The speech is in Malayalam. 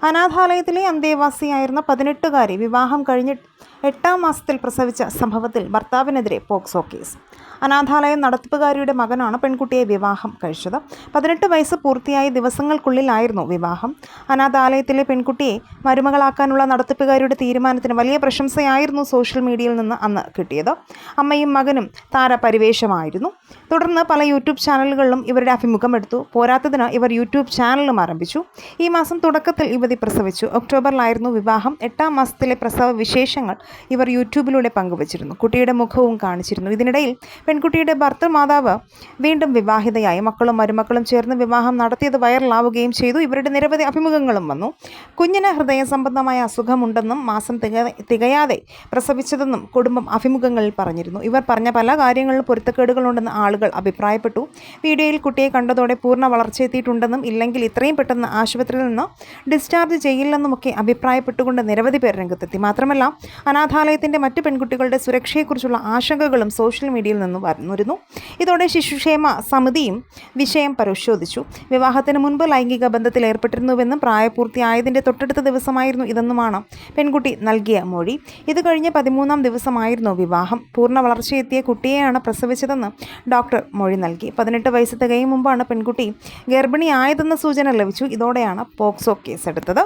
അനാഥാലയത്തിലെ അന്തേവാസിയായിരുന്ന 18-കാരി വിവാഹം കഴിഞ്ഞ് 8-ാം മാസത്തിൽ പ്രസവിച്ച സംഭവത്തിൽ ഭർത്താവിനെതിരെ പോക്സോ കേസ്. അനാഥാലയം നടത്തിപ്പുകാരിയുടെ മകനാണ് പെൺകുട്ടിയെ വിവാഹം കഴിച്ചത്. 18 വയസ്സ് പൂർത്തിയായ ദിവസങ്ങൾക്കുള്ളിലായിരുന്നു വിവാഹം. അനാഥാലയത്തിലെ പെൺകുട്ടിയെ മരുമകളാക്കാനുള്ള നടത്തിപ്പുകാരിയുടെ തീരുമാനത്തിന് വലിയ പ്രശംസയായിരുന്നു സോഷ്യൽ മീഡിയയിൽ നിന്ന് അന്ന് കിട്ടിയത്. അമ്മയും മകനും താരപരിവേഷമായിരുന്നു. തുടർന്ന് പല യൂട്യൂബ് ചാനലുകളിലും ഇവരുടെ അഭിമുഖം എടുത്തു. പോരാത്തതിന് ഇവർ യൂട്യൂബ് ചാനലും ആരംഭിച്ചു. ഈ മാസം തുടക്കത്തിൽ യുവതി പ്രസവിച്ചു. ഒക്ടോബറിലായിരുന്നു വിവാഹം. 8-ാം മാസത്തിലെ പ്രസവ വിശേഷങ്ങൾ ഇവർ യൂട്യൂബിലൂടെ പങ്കുവച്ചിരുന്നു. കുട്ടിയുടെ മുഖവും കാണിച്ചിരുന്നു. ഇതിനിടയിൽ പെൺകുട്ടിയുടെ ഭർത്തൃമാതാവ് വീണ്ടും വിവാഹിതയായി. മക്കളും മരുമക്കളും ചേർന്ന് വിവാഹം നടത്തിയത് വൈറലാവുകയും ചെയ്തു. ഇവരുടെ നിരവധി അഭിമുഖങ്ങളും വന്നു. കുഞ്ഞിന് ഹൃദയ സംബന്ധമായ അസുഖമുണ്ടെന്നും മാസം തികയാതെ പ്രസവിച്ചതെന്നും കുടുംബം അഭിമുഖങ്ങളിൽ പറഞ്ഞിരുന്നു. ഇവർ പറഞ്ഞ പല കാര്യങ്ങളിലും പൊരുത്തക്കേടുകളുണ്ടെന്ന് ആളുകൾ അഭിപ്രായപ്പെട്ടു. വീഡിയോയിൽ കുട്ടിയെ കണ്ടതോടെ പൂർണ്ണ വളർച്ചയെത്തിയിട്ടുണ്ടെന്നും ഇല്ലെങ്കിൽ ഇത്രയും പെട്ടെന്ന് ആശുപത്രിയിൽ നിന്ന് ഡിസ്ചാർജ് ചെയ്യില്ലെന്നുമൊക്കെ അഭിപ്രായപ്പെട്ടുകൊണ്ട് നിരവധി പേർ രംഗത്തെത്തി. മാത്രമല്ല അനാഥാലയത്തിൻ്റെ മറ്റു പെൺകുട്ടികളുടെ സുരക്ഷയെക്കുറിച്ചുള്ള ആശങ്കകളും സോഷ്യൽ മീഡിയയിൽ നിന്ന് വന്നിരുന്നു. ഇതോടെ ശിശുക്ഷേമ സമിതിയും വിഷയം പരിശോധിച്ചു. വിവാഹത്തിന് മുൻപ് ലൈംഗിക ബന്ധത്തിൽ ഏർപ്പെട്ടിരുന്നുവെന്നും പ്രായപൂർത്തിയായതിൻ്റെ തൊട്ടടുത്ത ദിവസമായിരുന്നു ഇതെന്നുമാണ് പെൺകുട്ടി നൽകിയ മൊഴി. ഇത് കഴിഞ്ഞ് 13-ാം ദിവസമായിരുന്നു വിവാഹം. പൂർണ്ണ വളർച്ചയെത്തിയ കുട്ടിയെയാണ് പ്രസവിച്ചതെന്ന് ഡോക്ടർ മൊഴി നൽകി. 18 വയസ്സ് തികയും മുമ്പാണ് പെൺകുട്ടി ഗർഭിണിയായതെന്ന സൂചന ലഭിച്ചു. ഇതോടെയാണ് പോക്സോ കേസെടുത്തത്.